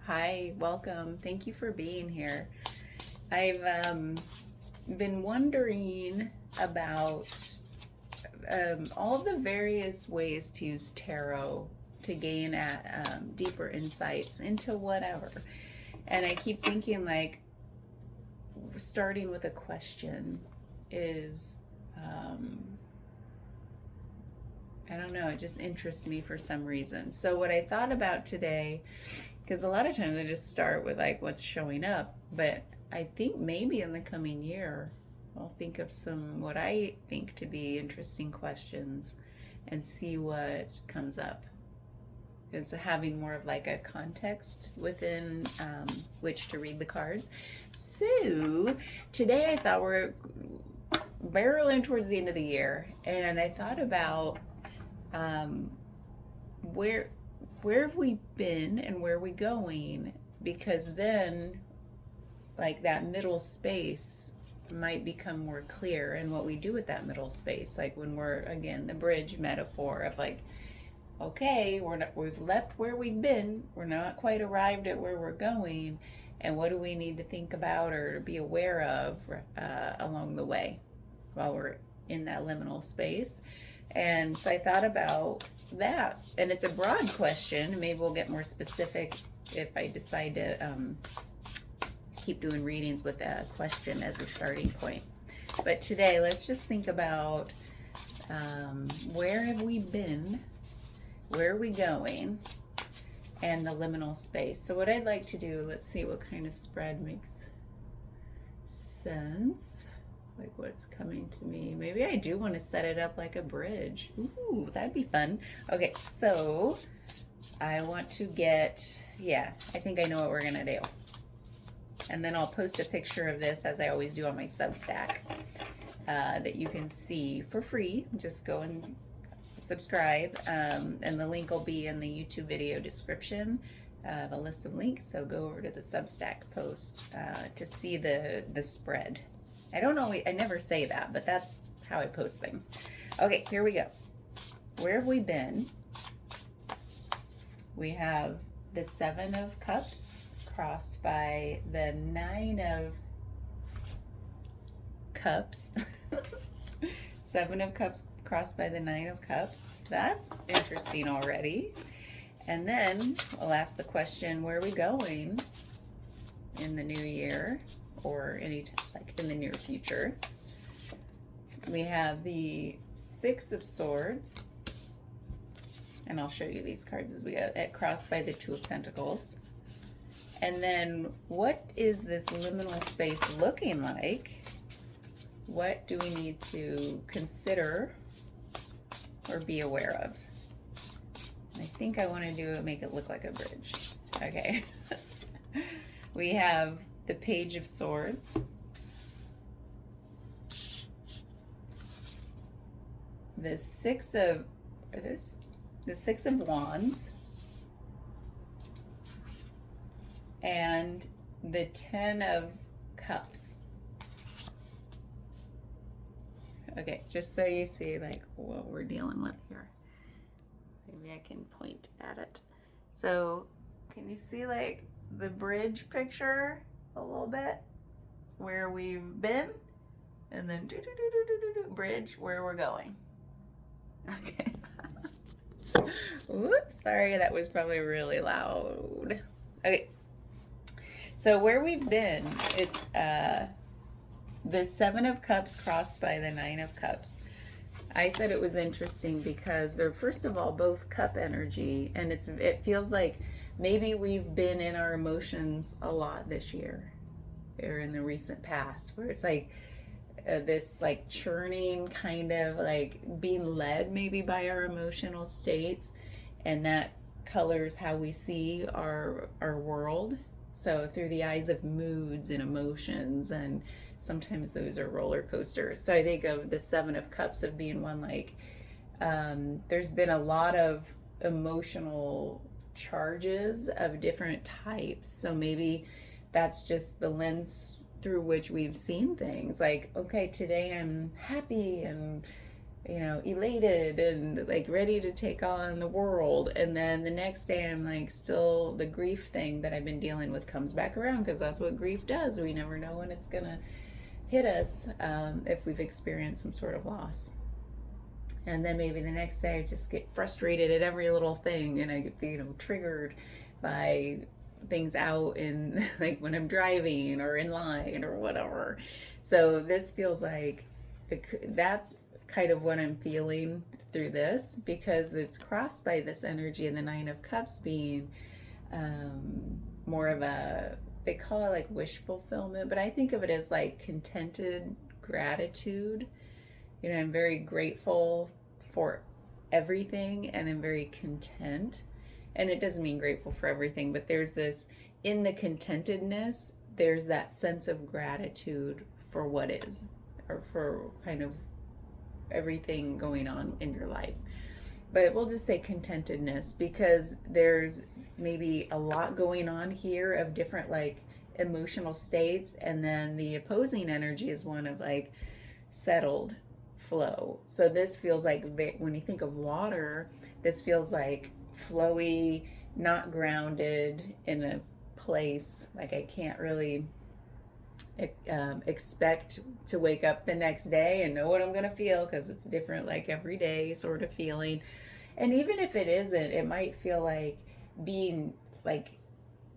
Hi, welcome. Thank you for being here. I've been wondering about all of the various ways to use tarot to gain deeper insights into whatever. And I keep thinking, like, starting with a question is, I don't know, it just interests me for some reason. So, what I thought about today, because a lot of times I just start with like what's showing up, but I think maybe in the coming year I'll think of some what I think to be interesting questions and see what comes up. It's having more of like a context within which to read the cards. So today I thought we're barreling towards the end of the year, and I thought about um, where where have we been and where are we going, because then like that middle space might become more clear, and what we do with that middle space, like when we're again the bridge metaphor of like, okay, we've left where we've been, we're not quite arrived at where we're going, and what do we need to think about or be aware of along the way while we're in that liminal space. And so I thought about that, and it's a broad question. Maybe we'll get more specific if I decide to keep doing readings with a question as a starting point. But today, let's just think about where have we been, where are we going, and the liminal space. So what I'd like to do, let's see what kind of spread makes sense. Like what's coming to me. Maybe I do want to set it up like a bridge. Ooh, that'd be fun. Okay, so I want to get, yeah, I think I know what we're gonna do. And then I'll post a picture of this, as I always do, on my Substack that you can see for free. Just go and subscribe, and the link will be in the YouTube video description. I have a list of links, so go over to the Substack post to see the spread. I don't know, I never say that, but that's how I post things. Okay, here we go. Where have we been? We have the Seven of Cups crossed by the Nine of Cups. Seven of Cups crossed by the Nine of Cups. That's interesting already. And then I'll ask the question, where are we going in the new year? Or any like in the near future. We have the Six of Swords, and I'll show you these cards as we go. It crossed by the Two of Pentacles. And then what is this liminal space looking like? What do we need to consider or be aware of? I think I want to do it, make it look like a bridge. Okay. We have the Page of Swords, the Six of Wands, and the Ten of Cups. Okay, just so you see like what we're dealing with here. Maybe I can point at it. So can you see like the bridge picture a little bit, where we've been, and then bridge where we're going. Okay. Whoops, sorry, that was probably really loud. Okay, so where we've been, it's the Seven of Cups crossed by the Nine of Cups. I said it was interesting because they're, first of all, both cup energy, and it feels like maybe we've been in our emotions a lot this year or in the recent past, where it's like this like churning kind of like being led maybe by our emotional states, and that colors how we see our world. So through the eyes of moods and emotions, and sometimes those are roller coasters. So I think of the Seven of Cups of being one like there's been a lot of emotional charges of different types. So maybe that's just the lens through which we've seen things. Like, okay, today I'm happy and elated and like ready to take on the world. And then the next day I'm like, still the grief thing that I've been dealing with comes back around, because that's what grief does. We never know when it's gonna hit us, if we've experienced some sort of loss. And then maybe the next day I just get frustrated at every little thing, and I get, triggered by things out in like when I'm driving or in line or whatever. So this feels like that's kind of what I'm feeling through this, because it's crossed by this energy, and the Nine of Cups being more of a, they call it like wish fulfillment, but I think of it as like contented gratitude. I'm very grateful for everything, and I'm very content. And it doesn't mean grateful for everything, but there's this, in the contentedness, there's that sense of gratitude for what is, or for kind of everything going on in your life. But we'll just say contentedness, because there's maybe a lot going on here of different like emotional states, and then the opposing energy is one of like settled flow. So this feels like, when you think of water, this feels like flowy, not grounded in a place. Like I can't really expect to wake up the next day and know what I'm gonna feel, because it's different like every day sort of feeling. And even if it isn't, it might feel like being like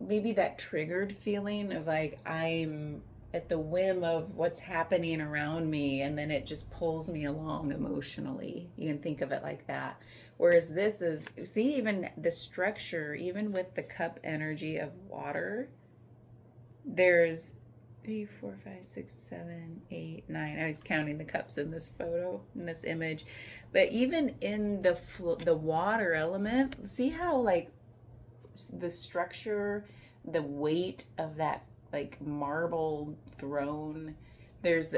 maybe that triggered feeling of like I'm at the whim of what's happening around me, and then it just pulls me along emotionally. You can think of it like that. Whereas this is, see, even the structure, even with the cup energy of water, there's 3, 4, 5, 6, 7, 8, 9. I was counting the cups in this photo, in this image. But even in the water element, see how like the structure, the weight of that like marble throne, there's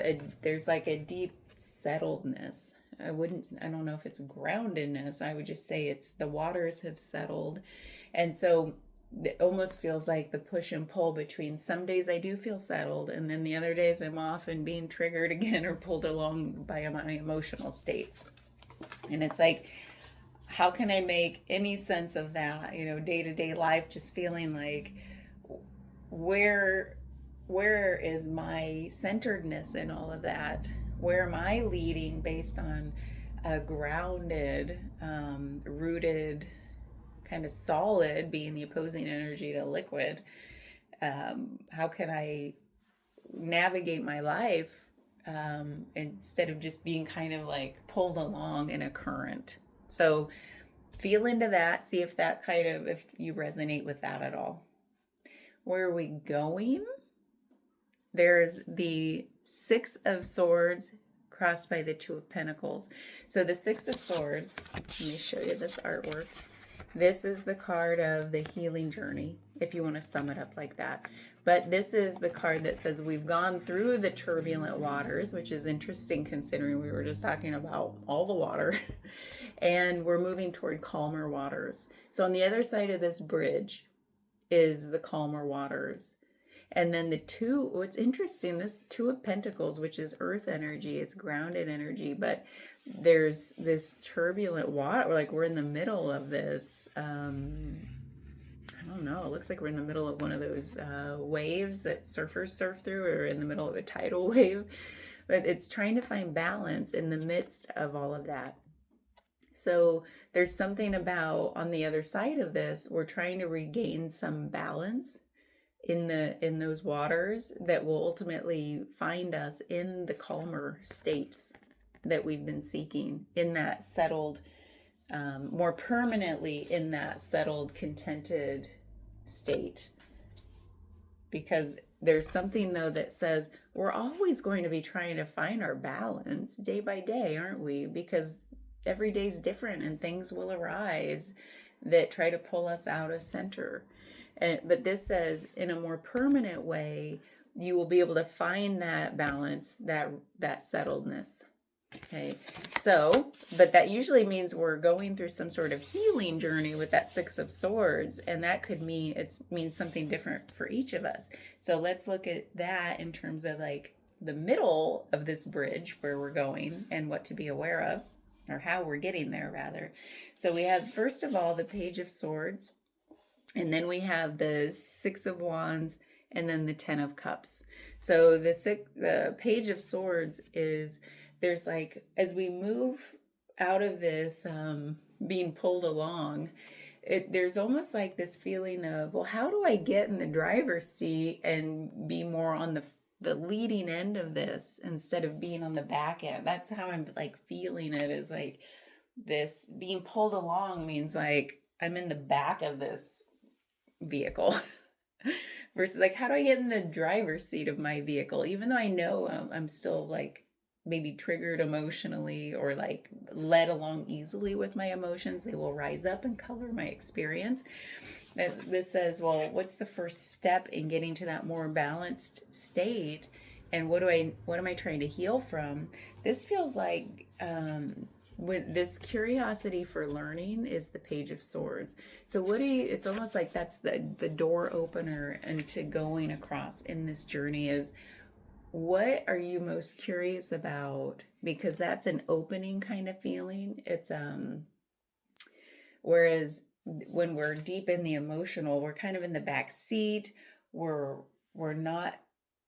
like a deep settledness. I don't know if it's groundedness. I would just say it's the waters have settled. And so it almost feels like the push and pull between, some days I do feel settled, and then the other days I'm often being triggered again or pulled along by my emotional states. And it's like, how can I make any sense of that, day-to-day life, just feeling like, where is my centeredness in all of that? Where am I leading based on a grounded, rooted, kind of solid, being the opposing energy to liquid? How can I navigate my life instead of just being kind of like pulled along in a current? So feel into that, see if that if you resonate with that at all. Where are we going? There's the Six of Swords crossed by the Two of Pentacles. So the Six of Swords, let me show you this artwork. This is the card of the healing journey, if you want to sum it up like that. But this is the card that says we've gone through the turbulent waters, which is interesting considering we were just talking about all the water. And we're moving toward calmer waters. So on the other side of this bridge is the calmer waters. And then what's interesting, this Two of Pentacles, which is earth energy, it's grounded energy, but there's this turbulent water, like we're in the middle of this, I don't know, it looks like we're in the middle of one of those waves that surfers surf through, or in the middle of a tidal wave. But it's trying to find balance in the midst of all of that. So there's something about, on the other side of this, we're trying to regain some balance in those waters that will ultimately find us in the calmer states that we've been seeking, in that settled, more permanently in that settled, contented state. Because there's something though that says we're always going to be trying to find our balance day by day, aren't we? Because every day's different, and things will arise that try to pull us out of center. But this says, in a more permanent way, you will be able to find that balance, that settledness. Okay, so, but that usually means we're going through some sort of healing journey with that Six of Swords, and that could mean, it means something different for each of us. So let's look at that in terms of like the middle of this bridge where we're going and what to be aware of. or how we're getting there rather. So we have, first of all, the Page of Swords, and then we have the Six of Wands, and then the Ten of Cups. So the Page of Swords is, there's like, as we move out of this being pulled along, there's almost like this feeling of, well, how do I get in the driver's seat and be more on the leading end of this instead of being on the back end? That's how I'm like feeling it, is like this being pulled along means like I'm in the back of this vehicle versus like, how do I get in the driver's seat of my vehicle? Even though I know I'm still like maybe triggered emotionally or like led along easily with my emotions, they will rise up and color my experience. This says, well, what's the first step in getting to that more balanced state? And what am I trying to heal from? This feels like with this curiosity for learning is the Page of Swords. So it's almost like that's the door opener into going across in this journey is, what are you most curious about? Because that's an opening kind of feeling. It's whereas when we're deep in the emotional, we're kind of in the back seat. We're not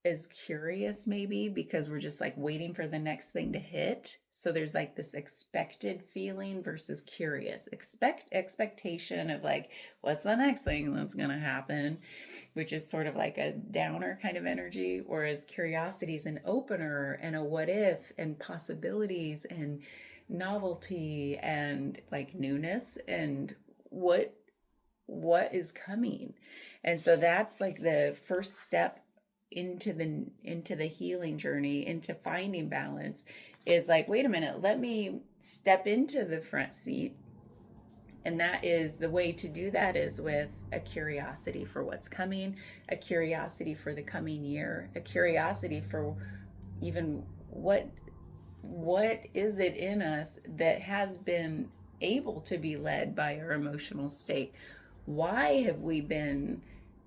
as curious maybe because we're just like waiting for the next thing to hit. So there's like this expected feeling versus curious. Expectation of like, what's the next thing that's going to happen, which is sort of like a downer kind of energy, whereas curiosity is an opener and a what if and possibilities and novelty and like newness and what is coming. And so that's like the first step into the healing journey, into finding balance, is like, wait a minute, let me step into the front seat. And that is the way to do that, is with a curiosity for what's coming, a curiosity for the coming year, a curiosity for even what is it in us that has been able to be led by our emotional state? Why have we been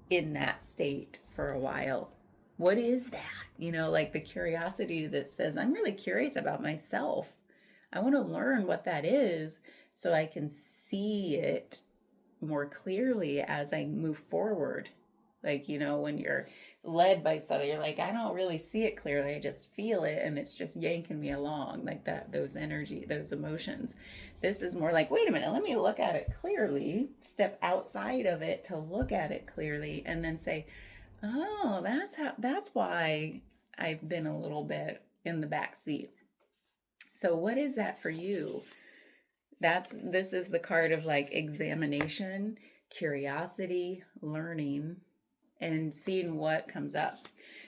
in that state for a while? What is that? Like the curiosity that says, I'm really curious about myself. I want to learn what that is so I can see it more clearly as I move forward. Like, when you're led by something, you're like, I don't really see it clearly. I just feel it and it's just yanking me along, like that, those emotions. This is more like, wait a minute, let me look at it clearly, step outside of it to look at it clearly, and then say, oh, that's why I've been a little bit in the back seat. So what is that for you? This is the card of like examination, curiosity, learning, and seeing what comes up.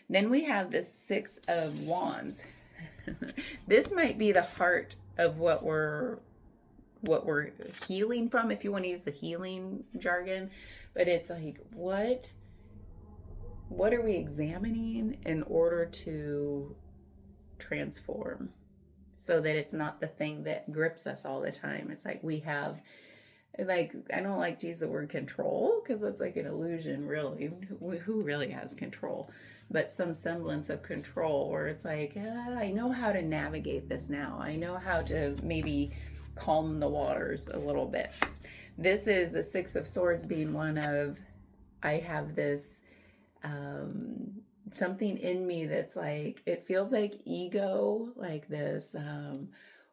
Then we have the Six of Wands. This might be the heart of what we're healing from, if you want to use the healing jargon. But it's like, what are we examining in order to transform, so that it's not the thing that grips us all the time? It's like we have, like, I don't like to use the word control because it's like an illusion, really. Who really has control? But some semblance of control, where it's like, I know how to navigate this now. I know how to maybe calm the waters a little bit. This is the Six of Swords being one of, I have this something in me that's like, it feels like ego, like this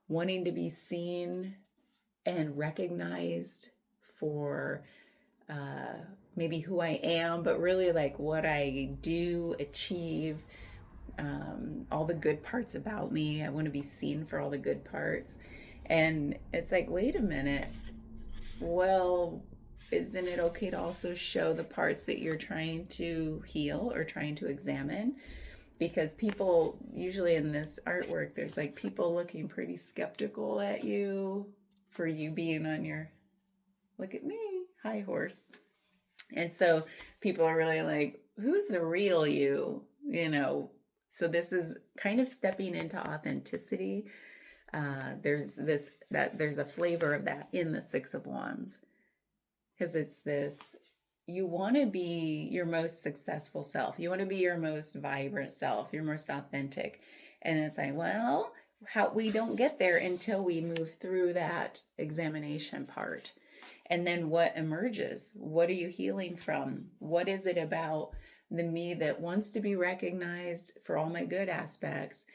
wanting to be seen and recognized for maybe who I am, but really like what I do, achieve, all the good parts about me. I want to be seen for all the good parts. And it's like, wait a minute, well, isn't it okay to also show the parts that you're trying to heal or trying to examine? Because people, usually in this artwork, there's like people looking pretty skeptical at you for you being on your, look at me, high horse. And so people are really like, who's the real you? So this is kind of stepping into authenticity. There's a flavor of that in the Six of Wands. Because it's this, you want to be your most successful self. You want to be your most vibrant self, your most authentic. And it's like, well, how we don't get there until we move through that examination part. And then what emerges? What are you healing from? What is it about the me that wants to be recognized for all my good aspects,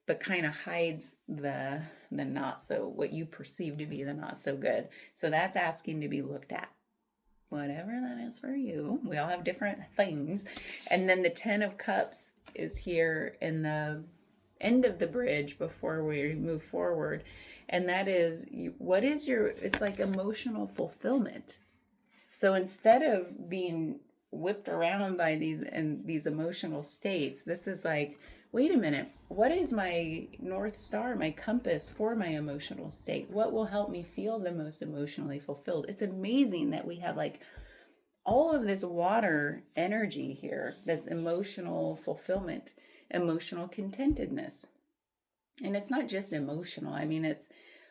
but kind of hides the not so, what you perceive to be the not so good? So that's asking to be looked at. Whatever that is for you. We all have different things. And then the 10 of Cups is here in the end of the bridge before we move forward. And that is, what is your, it's like emotional fulfillment. So instead of being whipped around by these emotional states, this is like, wait a minute, what is my North Star, my compass for my emotional state? What will help me feel the most emotionally fulfilled? It's amazing that we have like all of this water energy here, this emotional fulfillment, emotional contentedness. And it's not just emotional. I mean, it's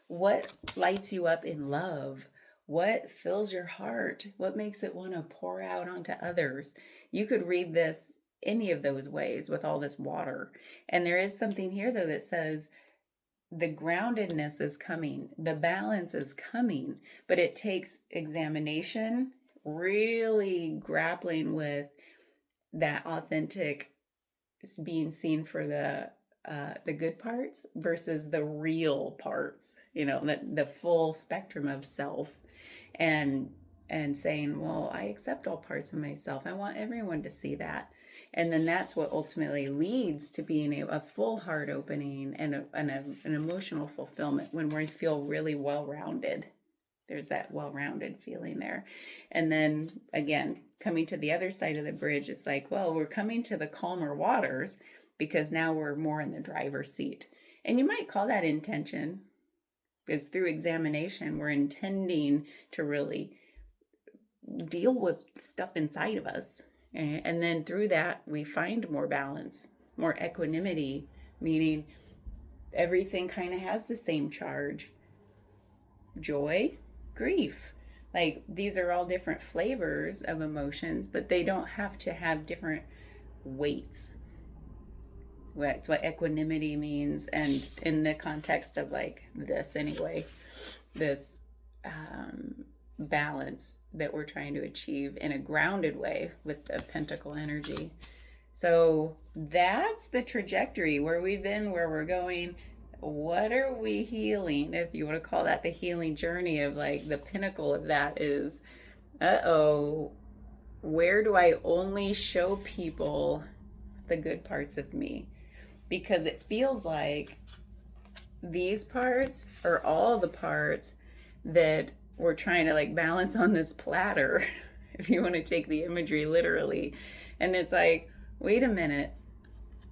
what lights you up in love, what fills your heart, what makes it want to pour out onto others. You could read this any of those ways with all this water. And there is something here, though, that says the groundedness is coming, the balance is coming, but it takes examination, really grappling with that authentic being seen for the good parts versus the real parts, you know, the full spectrum of self, and saying, well, I accept all parts of myself. I want everyone to see that. And then that's what ultimately leads to being a full heart opening and an emotional fulfillment when we feel really well-rounded. There's that well-rounded feeling there. And then again, coming to the other side of the bridge, it's like, well, we're coming to the calmer waters because now we're more in the driver's seat. And you might call that intention, because through examination, we're intending to really deal with stuff inside of us. And then through that, we find more balance, more equanimity, meaning everything kind of has the same charge. Joy, grief. Like, these are all different flavors of emotions, but they don't have to have different weights. That's what equanimity means. And in the context of like this anyway, this balance that we're trying to achieve in a grounded way with the pentacle energy. So that's the trajectory, where we've been, where we're going. What are we healing? If you want to call that the healing journey, of like the pinnacle of that is, where do I only show people the good parts of me? Because it feels like these parts are all the parts that we're trying to like balance on this platter, if you want to take the imagery literally. And it's like, wait a minute,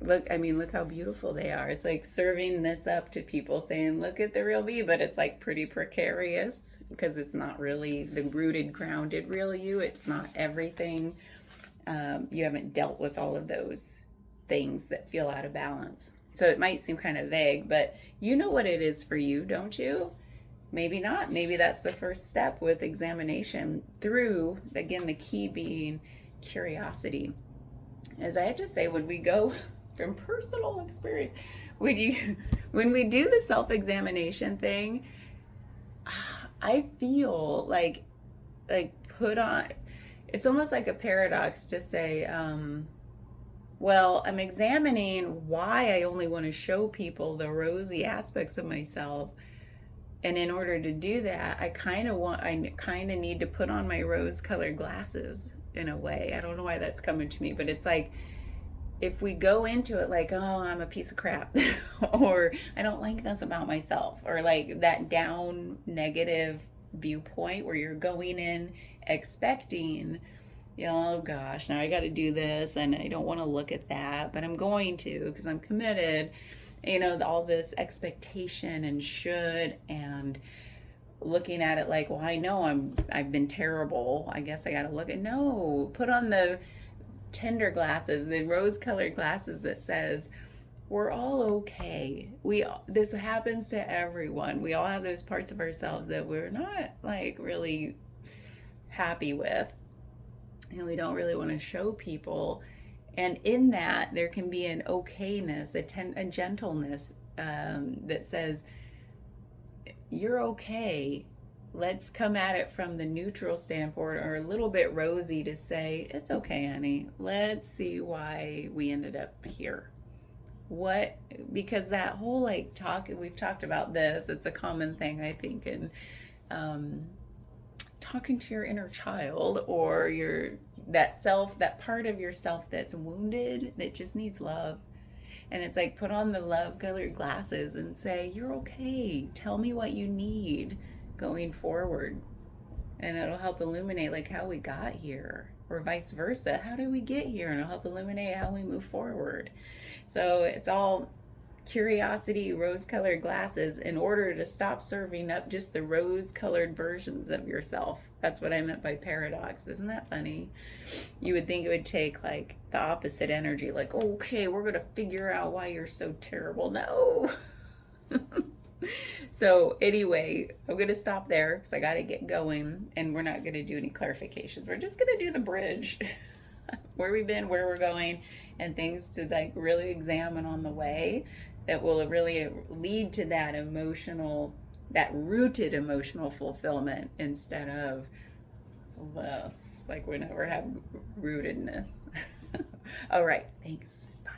look how beautiful they are. It's like serving this up to people, saying, look at the real me, but it's like pretty precarious because it's not really the rooted, grounded real you. It's not everything. You haven't dealt with all of those things that feel out of balance. So it might seem kind of vague, but you know what it is for you, don't you? Maybe not. Maybe that's the first step with examination, through, again, the key being curiosity. As I have to say, when we go from personal experience, when we do the self-examination thing, I feel like put on, it's almost like a paradox to say, well, I'm examining why I only want to show people the rosy aspects of myself. And in order to do that, I kind of need to put on my rose-colored glasses in a way. I don't know why that's coming to me, but it's like, if we go into it like, oh, I'm a piece of crap, or I don't like this about myself, or like that down negative viewpoint where you're going in expecting, oh gosh, now I got to do this and I don't want to look at that, but I'm going to because I'm committed. All this expectation and should, and looking at it like, well, I know I've been terrible. I guess I got to look at, no, put on the tender glasses, the rose-colored glasses that says, we're all okay. This happens to everyone. We all have those parts of ourselves that we're not like really happy with, and we don't really want to show people. And in that, there can be an okayness, a gentleness, that says, you're okay. Let's come at it from the neutral standpoint, or a little bit rosy, to say, it's okay, honey. Let's see why we ended up here. What, because that whole like talk, we've talked about this, it's a common thing, I think, in talking to your inner child, or that self, that part of yourself that's wounded, that just needs love. And it's like, put on the love colored glasses and say, you're okay. Tell me what you need going forward. And it'll help illuminate like how we got here, or vice versa. How did we get here? And it'll help illuminate how we move forward. So it's all curiosity, rose colored glasses, in order to stop serving up just the rose colored versions of yourself. That's what I meant by paradox. Isn't that funny? You would think it would take like the opposite energy, like, okay, we're going to figure out why you're so terrible. No. So anyway, I'm going to stop there because I got to get going, and we're not going to do any clarifications. We're just going to do the bridge. Where we've been, where we're going, and things to like really examine on the way that will really lead to that emotional, that rooted emotional fulfillment, instead of less, like we never have rootedness. All right, thanks. Bye.